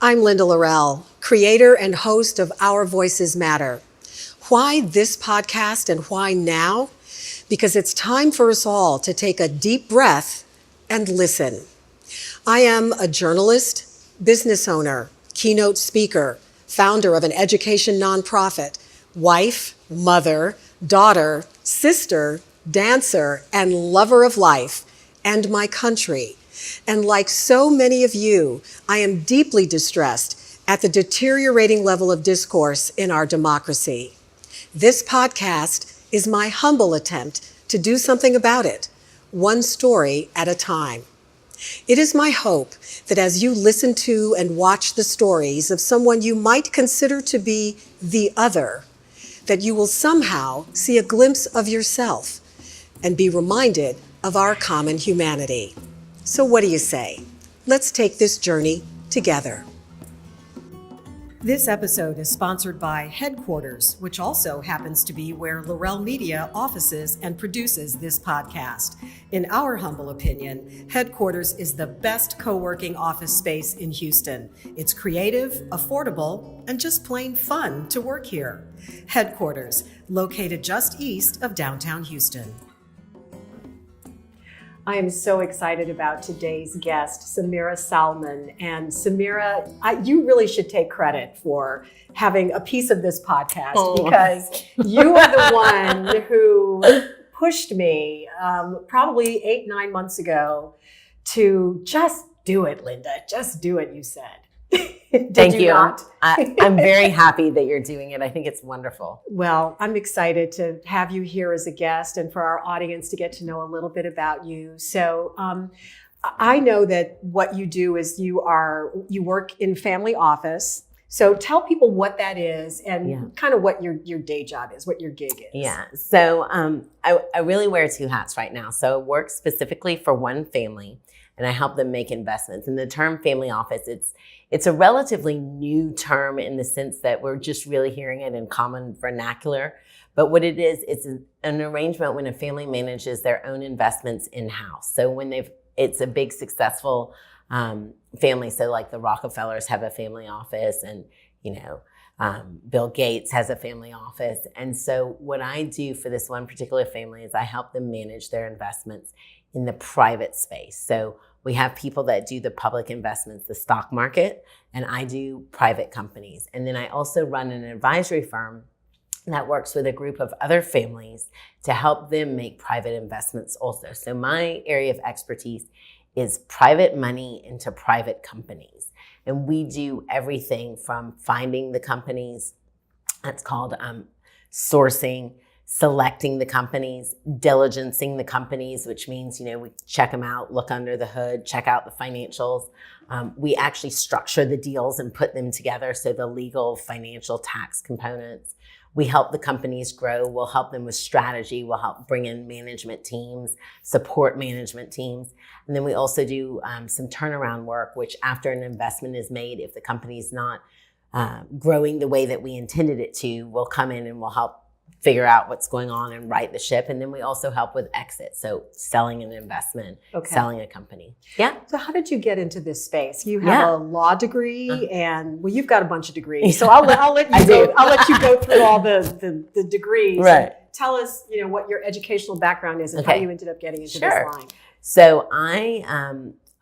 I'm Linda Lorelle, creator and host of Our Voices Matter. Why this podcast and why now? Because it's time for us all to take a deep breath and listen. I am a journalist, business owner, keynote speaker, founder of an education nonprofit, wife, mother, daughter, sister, dancer, and lover of life and my country. And like so many of you, I am deeply distressed at the deteriorating level of discourse in our democracy. This podcast is my humble attempt to do something about it, one story at a time. It is my hope that as you listen to and watch the stories of someone you might consider to be the other, that you will somehow see a glimpse of yourself and be reminded of our common humanity. So what do you say? Let's take this journey together. This episode is sponsored by Headquarters, which also happens to be where Lorelle Media offices and produces this podcast. In our humble opinion, Headquarters is the best co-working office space in Houston. It's creative, affordable, and just plain fun to work here. Headquarters, located just east of downtown Houston. I am so excited about today's guest, Samira Salman. And Samira, you really should take credit for having a piece of this podcast because you are the one who pushed me probably 8-9 months ago to just do it, Linda. Just do it, you said. Thank you. I'm very happy that you're doing it. I think it's wonderful. Well, I'm excited to have you here as a guest and for our audience to get to know a little bit about you. So I know that what you do is you work in family office. So tell people what that is and kind of what your day job is, what your gig is. Yeah. So I really wear two hats right now. So I work specifically for one family and I help them make investments. And the term family office, it's a relatively new term in the sense that we're just really hearing it in common vernacular. But what it is, it's an arrangement when a family manages their own investments in-house. So when it's a big successful family. So like the Rockefellers have a family office and, Bill Gates has a family office. And so what I do for this one particular family is I help them manage their investments in the private space. So we have people that do the public investments, the stock market, and I do private companies. And then I also run an advisory firm that works with a group of other families to help them make private investments also. So my area of expertise is private money into private companies. And we do everything from finding the companies, that's called sourcing, selecting the companies, diligencing the companies, which means, we check them out, look under the hood, check out the financials. We actually structure the deals and put them together. So the legal, financial, tax components. We help the companies grow. We'll help them with strategy. We'll help bring in management teams, support management teams. And then we also do some turnaround work, which after an investment is made, if the company's not growing the way that we intended it to, we'll come in and we'll help figure out what's going on and right the ship. And then we also help with exit. So selling an investment, selling a company. Yeah. So how did you get into this space? You have a law degree and you've got a bunch of degrees. So I'll let you go through all the degrees. Right. Tell us, what your educational background is and how you ended up getting into this line. So I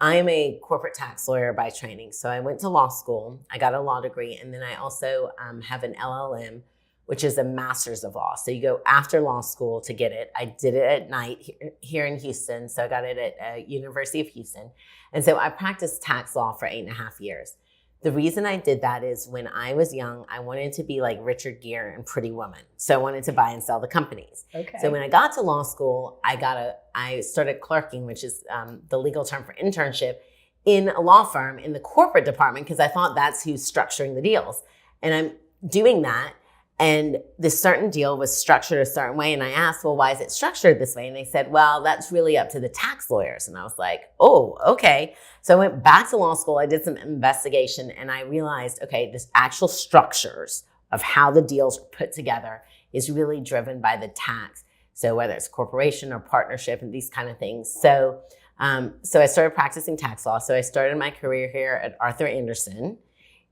am a corporate tax lawyer by training. So I went to law school. I got a law degree. And then I also have an LLM, which is a master's of law. So you go after law school to get it. I did it at night here in Houston. So I got it at University of Houston. And so I practiced tax law for 8.5 years. The reason I did that is when I was young, I wanted to be like Richard Gere and Pretty Woman. So I wanted to buy and sell the companies. Okay. So when I got to law school, I started clerking, which is the legal term for internship, in a law firm in the corporate department because I thought that's who's structuring the deals. And I'm doing that. And this certain deal was structured a certain way. And I asked, well, why is it structured this way? And they said, well, that's really up to the tax lawyers. And I was like, oh, okay. So I went back to law school. I did some investigation and I realized, okay, this actual structures of how the deals are put together is really driven by the tax. So whether it's corporation or partnership and these kind of things. So I started practicing tax law. So I started my career here at Arthur Andersen.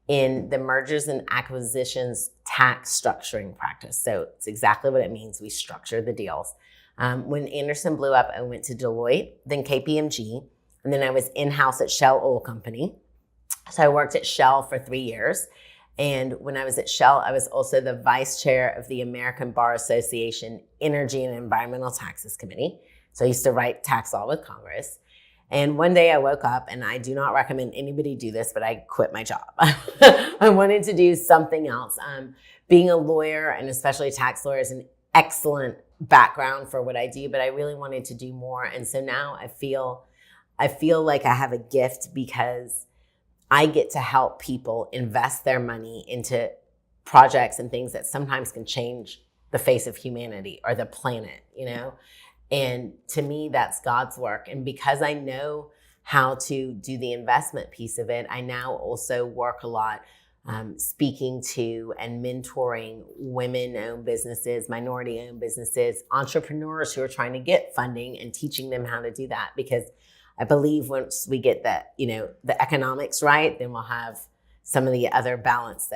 in the mergers and acquisitions tax structuring practice. So it's exactly what it means. We structure the deals. When Anderson blew up, I went to Deloitte, then KPMG, and then I was in-house at Shell Oil Company. So I worked at Shell for 3 years. And when I was at Shell, I was also the vice chair of the American Bar Association Energy and Environmental Taxes Committee. So I used to write tax law with Congress. And one day I woke up, and I do not recommend anybody do this, but I quit my job. I wanted to do something else. Being a lawyer, and especially a tax lawyer, is an excellent background for what I do, but I really wanted to do more. And so now I feel like I have a gift because I get to help people invest their money into projects and things that sometimes can change the face of humanity or the planet, you know? And to me, that's God's work. And because I know how to do the investment piece of it, I now also work a lot speaking to and mentoring women-owned businesses, minority-owned businesses, entrepreneurs who are trying to get funding, and teaching them how to do that. Because I believe once we get that, the economics right, then we'll have some of the other balance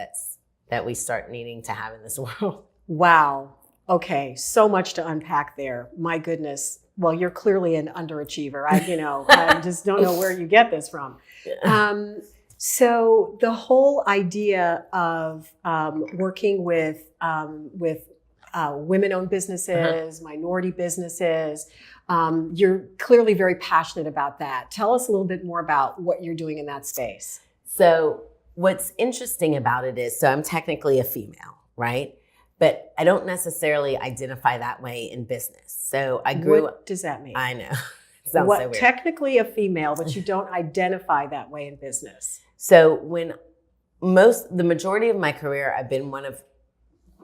that we start needing to have in this world. Wow. Okay. So much to unpack there. My goodness. Well, you're clearly an underachiever. I just don't know where you get this from. So the whole idea of working with women-owned businesses, minority businesses, you're clearly very passionate about that. Tell us a little bit more about what you're doing in that space. So what's interesting about it is, so I'm technically a female, right? But I don't necessarily identify that way in business. So I grew up. What does that mean? I know. Sounds so weird. Technically a female, but you don't identify that way in business. So the majority of my career, I've been one of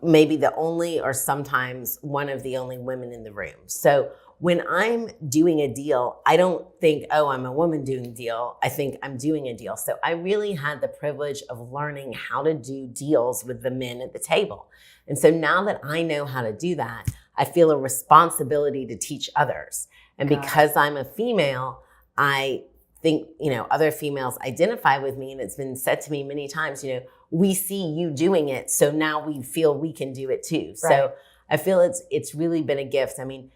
maybe the only, or sometimes one of the only women in the room. So when I'm doing a deal, I don't think, oh, I'm a woman doing a deal. I think I'm doing a deal. So I really had the privilege of learning how to do deals with the men at the table. And so now that I know how to do that, I feel a responsibility to teach others. And because I'm a female, I think, other females identify with me. And it's been said to me many times, we see you doing it, so now we feel we can do it too. Right. So I feel it's really been a gift. I mean,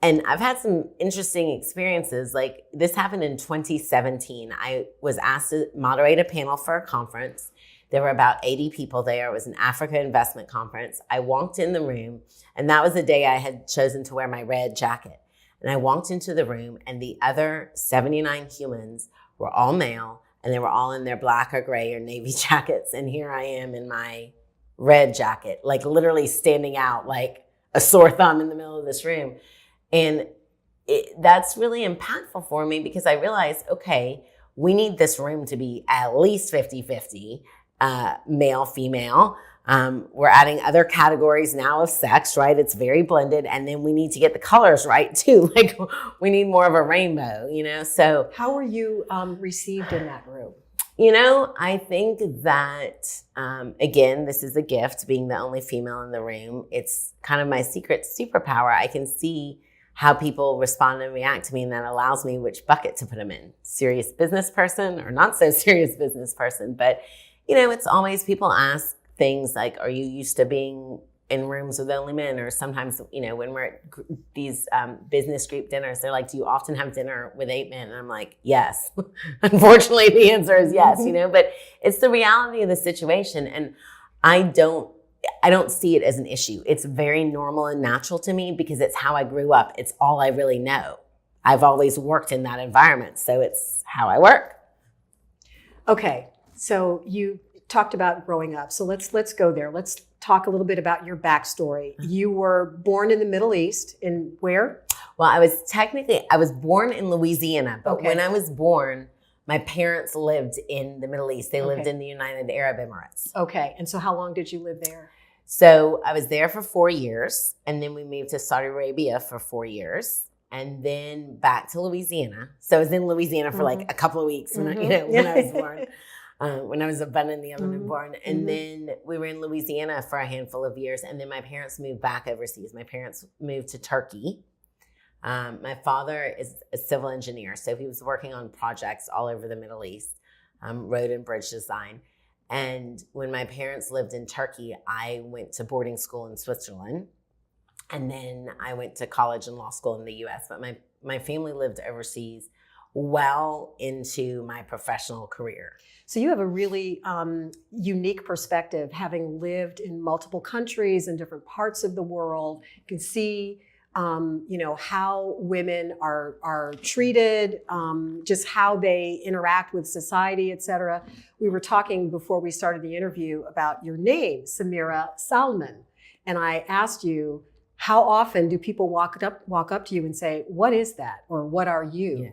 and I've had some interesting experiences. Like this happened in 2017. I was asked to moderate a panel for a conference. There were about 80 people there. It was an Africa investment conference. I walked in the room, and that was the day I had chosen to wear my red jacket. And I walked into the room, and the other 79 humans were all male, and they were all in their black or gray or navy jackets. And here I am in my red jacket, like literally standing out like a sore thumb in the middle of this room. And that's really impactful for me because I realized, okay, we need this room to be at least 50-50, male, female. We're adding other categories now of sex, right? It's very blended. And then we need to get the colors right too. Like we need more of a rainbow, So how were you received in that room? I think that, again, this is a gift, being the only female in the room. It's kind of my secret superpower. I can see how people respond and react to me, and that allows me which bucket to put them in. Serious business person or not so serious business person. But, it's always people ask things like, are you used to being in rooms with only men? Or sometimes, when we're at these business group dinners, they're like, do you often have dinner with 8 men? And I'm like, yes. Unfortunately, the answer is yes, but it's the reality of the situation. And I don't see it as an issue. It's very normal and natural to me because it's how I grew up. It's all I really know. I've always worked in that environment, so it's how I work. Okay, so you talked about growing up. So let's go there. Let's talk a little bit about your backstory. You were born in the Middle East. In where? Well, I was born in Louisiana, but when I was born, my parents lived in the Middle East. They lived in the United Arab Emirates. Okay, and so how long did you live there? So I was there for 4 years, and then we moved to Saudi Arabia for 4 years, and then back to Louisiana. So I was in Louisiana for like a couple of weeks when I was born. When I was a bun in the oven and born. And then we were in Louisiana for a handful of years. And then my parents moved back overseas. My parents moved to Turkey. My father is a civil engineer. So he was working on projects all over the Middle East, road and bridge design. And when my parents lived in Turkey, I went to boarding school in Switzerland. And then I went to college and law school in the US. But my family lived overseas well into my professional career. So you have a really unique perspective, having lived in multiple countries and different parts of the world. You can see, how women are treated, just how they interact with society, et cetera. We were talking before we started the interview about your name, Samira Salman, and I asked you, how often do people walk up to you and say, "What is that?" or "What are you?"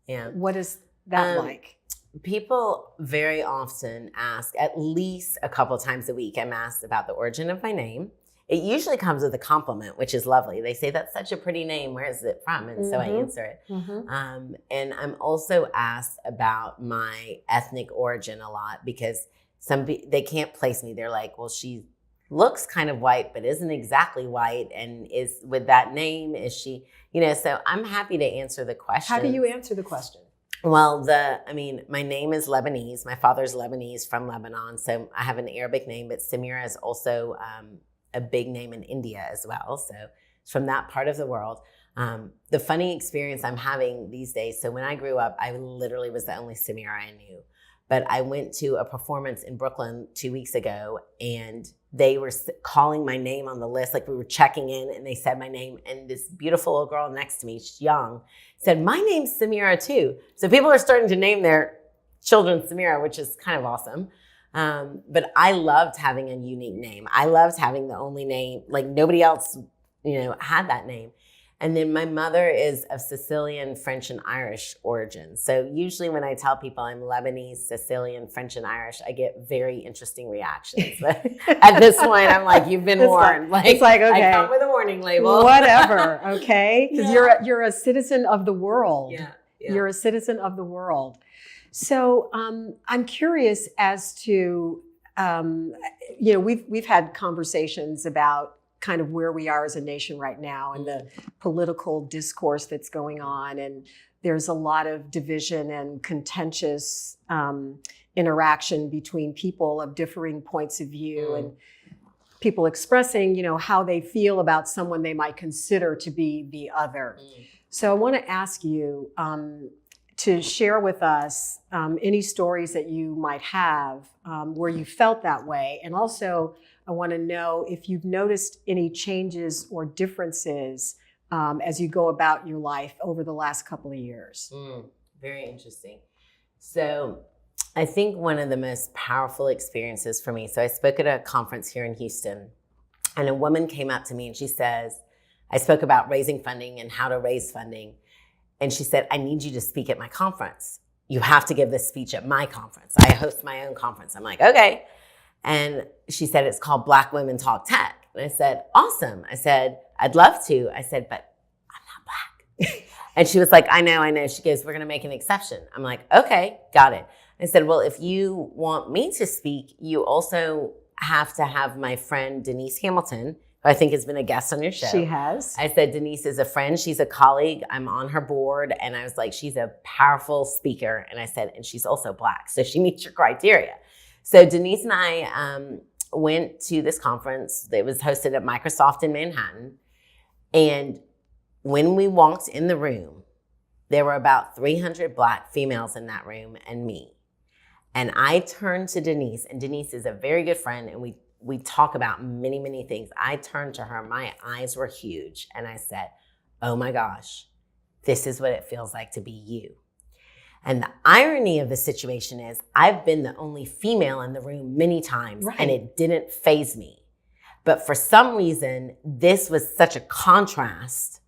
Yeah. What is that like? People very often ask, at least a couple times a week, I'm asked about the origin of my name. It usually comes with a compliment, which is lovely. They say, "That's such a pretty name. Where is it from?" And so I answer it. And I'm also asked about my ethnic origin a lot because they can't place me. They're like, "Well, she looks kind of white, but isn't exactly white. And is with that name, is she, so I'm happy to answer the question." How do you answer the question? Well, my name is Lebanese. My father's Lebanese from Lebanon. So I have an Arabic name, but Samira is also a big name in India as well. So it's from that part of the world. The funny experience I'm having these days. So when I grew up, I literally was the only Samira I knew. But I went to a performance in Brooklyn 2 weeks ago, and they were calling my name on the list. Like, we were checking in, and they said my name. And this beautiful little girl next to me, she's young, said, "My name's Samira too." So people are starting to name their children Samira, which is kind of awesome. But I loved having a unique name. I loved having the only name, like nobody else, had that name. And then my mother is of Sicilian, French, and Irish origin. So usually when I tell people I'm Lebanese, Sicilian, French, and Irish, I get very interesting reactions. But at this point, I'm like, "You've been warned." It's like, okay, I come with a warning label. Whatever, okay? Because you're a citizen of the world. Yeah. You're a citizen of the world. So I'm curious as to, we've had conversations about kind of where we are as a nation right now and the political discourse that's going on. And there's a lot of division and contentious interaction between people of differing points of view and people expressing, how they feel about someone they might consider to be the other. So I want to ask you to share with us any stories that you might have where you felt that way. And also, I want to know if you've noticed any changes or differences as you go about your life over the last couple of years. Very interesting. So I think one of the most powerful experiences for me, so I spoke at a conference here in Houston, and a woman came up to me and she says, I spoke about raising funding and how to raise funding. And she said, "I need you to speak at my conference. You have to give this speech at my conference. I host my own conference." I'm like, "Okay." And she said, "It's called Black Women Talk Tech." And I said, "Awesome." I said, "I'd love to." I said, "But I'm not Black." And she was like, I know. She goes, "We're going to make an exception." I'm like, "Okay, got it." I said, "Well, if you want me to speak, you also have to have my friend Denise Hamilton, who I think has been a guest on your show." She has. I said, "Denise is a friend. She's a colleague. I'm on her board." And I was like, "She's a powerful speaker." And I said, "And she's also Black. So she meets your criteria." So Denise and I went to this conference that was hosted at Microsoft in Manhattan. And when we walked in the room, there were about 300 Black females in that room and me. And I turned to Denise, and Denise is a very good friend, and we talk about many, many things. I turned to her, my eyes were huge, and I said, "Oh my gosh, this is what it feels like to be you." And the irony of the situation is I've been the only female in the room many times, and it didn't faze me. But for some reason, this was such a contrast,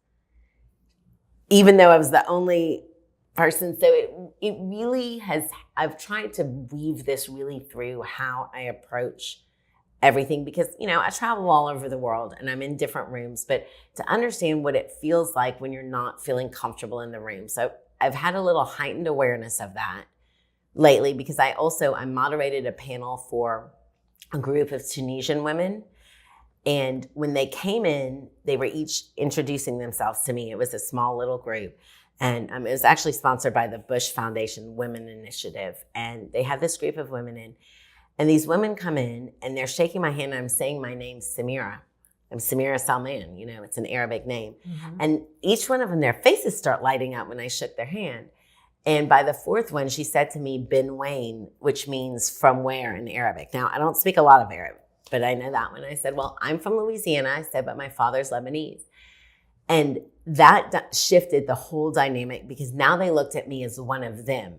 even though I was the only person. So it really has, I've tried to weave this really through how I approach everything because, I travel all over the world and I'm in different rooms, but to understand what it feels like when you're not feeling comfortable in the room. So I've had a little heightened awareness of that lately because I moderated a panel for a group of Tunisian women. And when they came in, they were each introducing themselves to me. It was a small little group. And it was actually sponsored by the Bush Foundation Women Initiative. And they had this group of women in. And these women come in and they're shaking my hand and I'm saying my name, Samira. I'm Samira Salman, it's an Arabic name. Mm-hmm. And each one of them, their faces start lighting up when I shook their hand. And by the fourth one, she said to me, Bin Wayne, which means from where in Arabic. Now, I don't speak a lot of Arabic, but I know that one. I said, well, I'm from Louisiana. I said, but my father's Lebanese. And that shifted the whole dynamic because now they looked at me as one of them.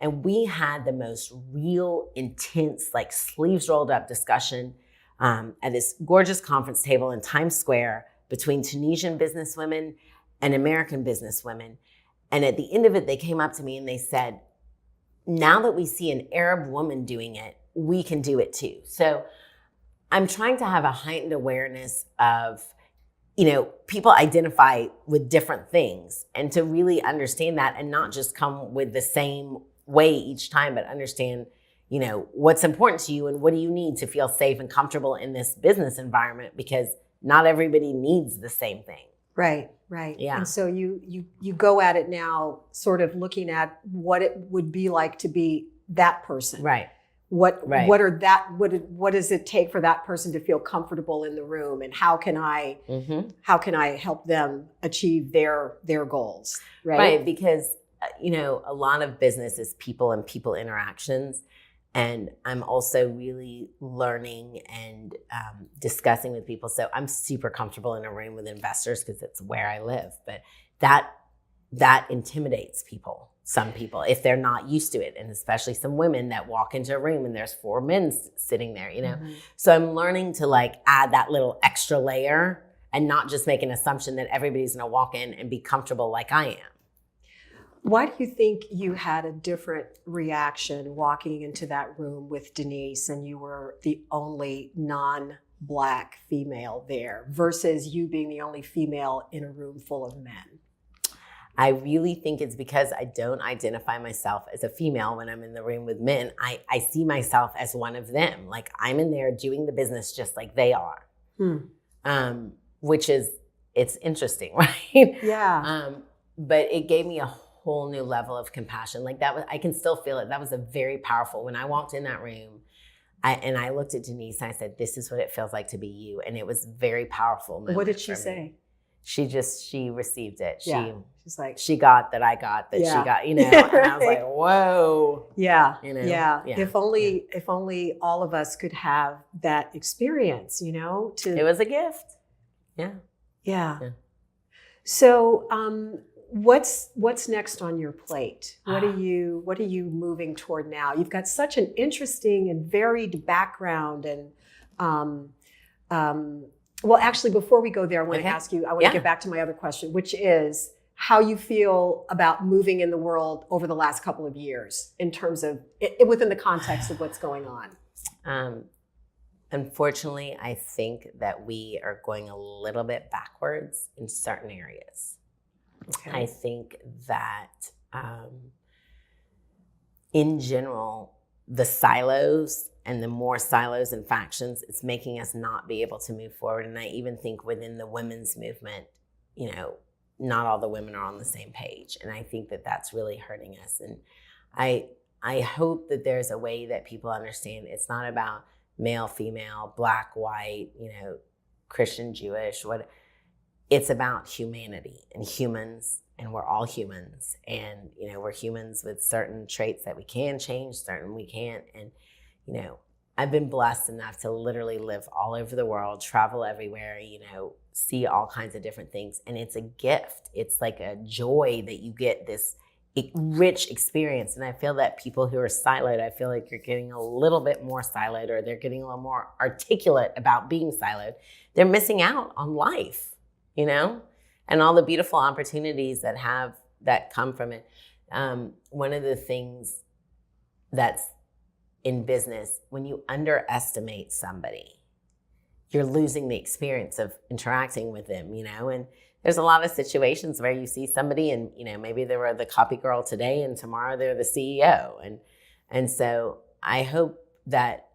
And we had the most real, intense, like sleeves rolled up discussion at this gorgeous conference table in Times Square between Tunisian businesswomen and American businesswomen. And at the end of it, they came up to me and they said, now that we see an Arab woman doing it, we can do it too. So I'm trying to have a heightened awareness of, people identify with different things and to really understand that and not just come with the same way each time, but understand, what's important to you and what do you need to feel safe and comfortable in this business environment because not everybody needs the same thing. Right. Yeah. And so you go at it now sort of looking at what it would be like to be that person. Right. What does it take for that person to feel comfortable in the room, and how can I help them achieve their goals? Right, because a lot of business is people and people interactions, and I'm also really learning and discussing with people. So I'm super comfortable in a room with investors because it's where I live, but that intimidates people. Some people, if they're not used to it, and especially some women that walk into a room and there's 4 men sitting there, Mm-hmm. So I'm learning to add that little extra layer and not just make an assumption that everybody's going to walk in and be comfortable like I am. Why do you think you had a different reaction walking into that room with Denise and you were the only non-Black female there versus you being the only female in a room full of men? I really think it's because I don't identify myself as a female when I'm in the room with men. I see myself as one of them. Like I'm in there doing the business just like they are. Which is, it's interesting, right? Yeah. But it gave me a whole new level of compassion. Like that was, I can still feel it. That was a very powerful, when I walked in that room, I looked at Denise and I said, this is what it feels like to be you. And it was very powerful. What did she say? She received it. She's like, she got that I got that she got, and I was like, whoa. Yeah. If only all of us could have that experience, It was a gift. Yeah. So, what's next on your plate? What are you moving toward now? You've got such an interesting and varied background and, well, actually, before we go there, I want to ask you, I want to get back to my other question, which is how you feel about moving in the world over the last couple of years in terms of, within the context of what's going on. Unfortunately, I think that we are going a little bit backwards in certain areas. Okay. I think that in general, the silos and the more silos and factions, it's making us not be able to move forward. And I even think within the women's movement, not all the women are on the same page. And I think that that's really hurting us. And I hope that there's a way that people understand it's not about male, female, Black, white, Christian, Jewish, what. It's about humanity and humans, and we're all humans. And, we're humans with certain traits that we can change, certain we can't. And, I've been blessed enough to literally live all over the world, travel everywhere, see all kinds of different things. And it's a gift. It's like a joy that you get this rich experience. And I feel that people who are siloed, I feel like you're getting a little bit more siloed, or they're getting a little more articulate about being siloed. They're missing out on life. And all the beautiful opportunities that come from it. One of the things that's in business, when you underestimate somebody, you're losing the experience of interacting with them, and there's a lot of situations where you see somebody and, maybe they were the copy girl today and tomorrow they're the CEO. And so I hope that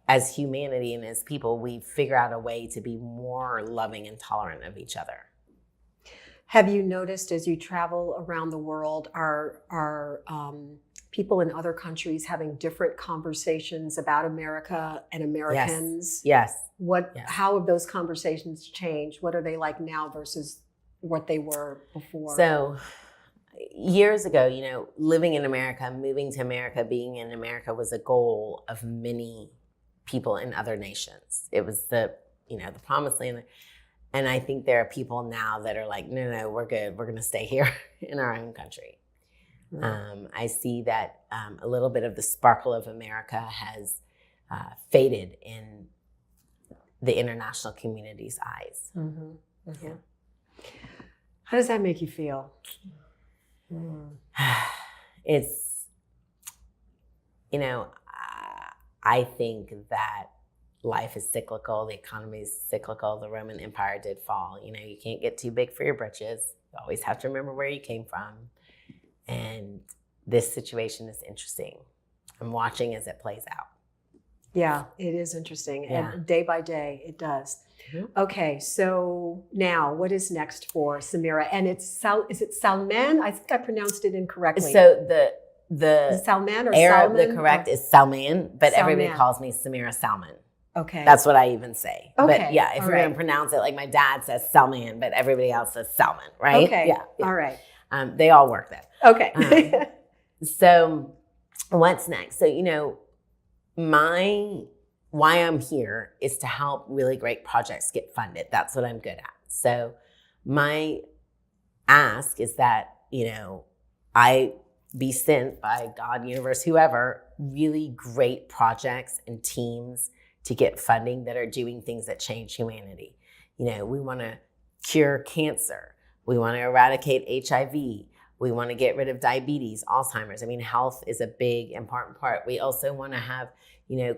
as humanity and as people, we figure out a way to be more loving and tolerant of each other. Have you noticed as you travel around the world, are people in other countries having different conversations about America and Americans. Yes. How have those conversations changed? What are they like now versus what they were before? So years ago, living in America, moving to America, being in America was a goal of many people in other nations. It was the promised land. And I think there are people now that are like, no, we're good. We're going to stay here in our own country. Mm-hmm. I see that a little bit of the sparkle of America has faded in the international community's eyes. Mm-hmm. Mm-hmm. Yeah. How does that make you feel? It's, I think that life is cyclical. The economy is cyclical. The Roman Empire did fall. You can't get too big for your britches. You always have to remember where you came from. And this situation is interesting. I'm watching as it plays out. Yeah, it is interesting. Yeah. And day by day, it does. Mm-hmm. Okay, so now what is next for Samira? And is it Salman? I think I pronounced it incorrectly. So the Salman or Arab, Salman? the correct is Salman, but Salman. everybody calls me Samira Salman. Okay. That's what I even say. Okay. But yeah, if you're going to pronounce it, like my dad says Salman, but everybody else says Salman, right? Okay. Yeah. All right. They all work though. Okay. So what's next? So, why I'm here is to help really great projects get funded. That's what I'm good at. So my ask is that, I be sent by God, universe, whoever, really great projects and teams to get funding that are doing things that change humanity. We want to cure cancer. We want to eradicate HIV. We want to get rid of diabetes, Alzheimer's. Health is a big, important part. We also want to have,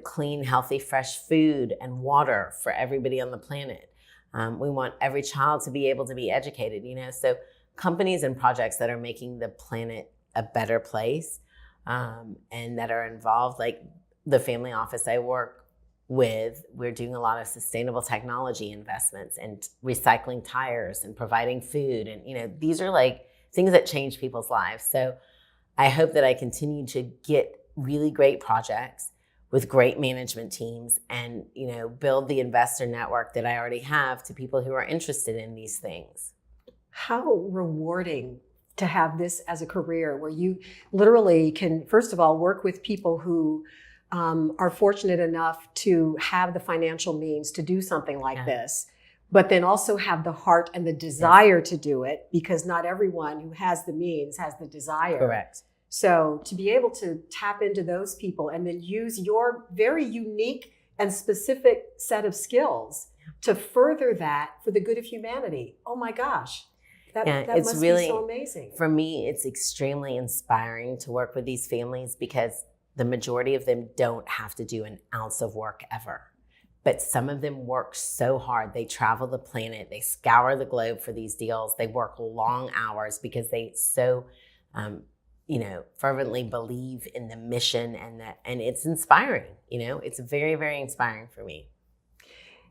clean, healthy, fresh food and water for everybody on the planet. We want every child to be able to be educated, So companies and projects that are making the planet a better place and that are involved, like the family office I work with, we're doing a lot of sustainable technology investments and recycling tires and providing food. And, these are like things that change people's lives. So I hope that I continue to get really great projects with great management teams and, build the investor network that I already have to people who are interested in these things. How rewarding to have this as a career where you literally can, first of all, work with people who are fortunate enough to have the financial means to do something like this, but then also have the heart and the desire to do it, because not everyone who has the means has the desire. Correct. So to be able to tap into those people and then use your very unique and specific set of skills to further that for the good of humanity. Oh my gosh. That must be so amazing. For me, it's extremely inspiring to work with these families because the majority of them don't have to do an ounce of work ever. But some of them work so hard. They travel the planet. They scour the globe for these deals. They work long hours because they so, fervently believe in the mission and it's inspiring. It's very, very inspiring for me.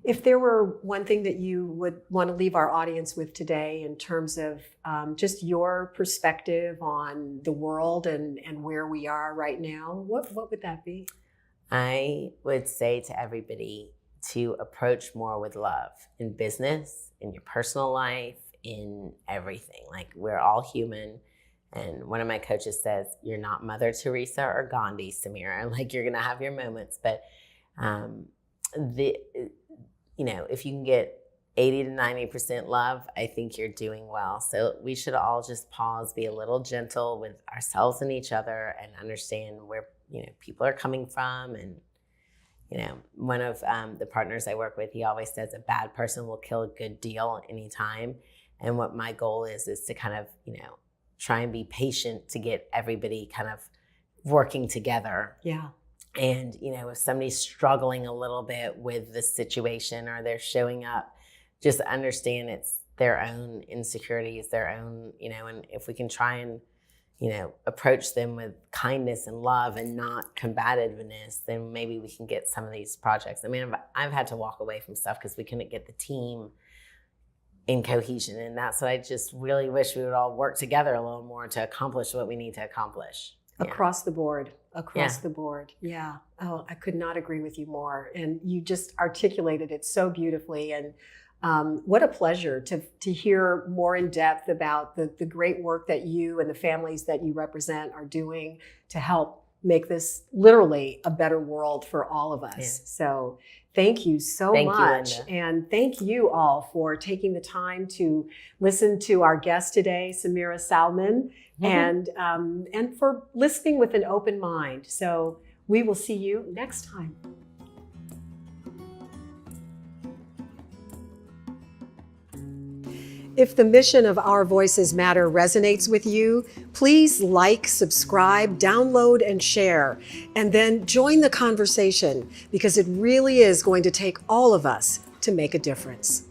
If there were one thing that you would want to leave our audience with today in terms of just your perspective on the world and where we are right now, what would that be? I would say to everybody to approach more with love in business, in your personal life, in everything. Like, we're all human. And one of my coaches says, you're not Mother Teresa or Gandhi, Samira. Like, you're going to have your moments. But if you can get 80 to 90% love, I think you're doing well. So we should all just pause, be a little gentle with ourselves and each other, and understand where people are coming from. And one of the partners I work with, he always says a bad person will kill a good deal anytime. And what my goal is to kind of try and be patient to get everybody kind of working together. Yeah. And, if somebody's struggling a little bit with the situation or they're showing up, just understand it's their own insecurities, their own, and if we can try and, approach them with kindness and love and not combativeness, then maybe we can get some of these projects. I've had to walk away from stuff because we couldn't get the team in cohesion. And that's what I just really wish we would all work together a little more to accomplish what we need to accomplish. Across the board. Across Yeah. the board. Yeah. Oh, I could not agree with you more. And you just articulated it so beautifully. And what a pleasure to hear more in depth about the great work that you and the families that you represent are doing to help make this literally a better world for all of us. Yeah. So thank you so Thank you, much. Linda. And thank you all for taking the time to listen to our guest today, Samira Salman, and for listening with an open mind. So we will see you next time. If the mission of Our Voices Matter resonates with you, please like, subscribe, download, and share. And then join the conversation, because it really is going to take all of us to make a difference.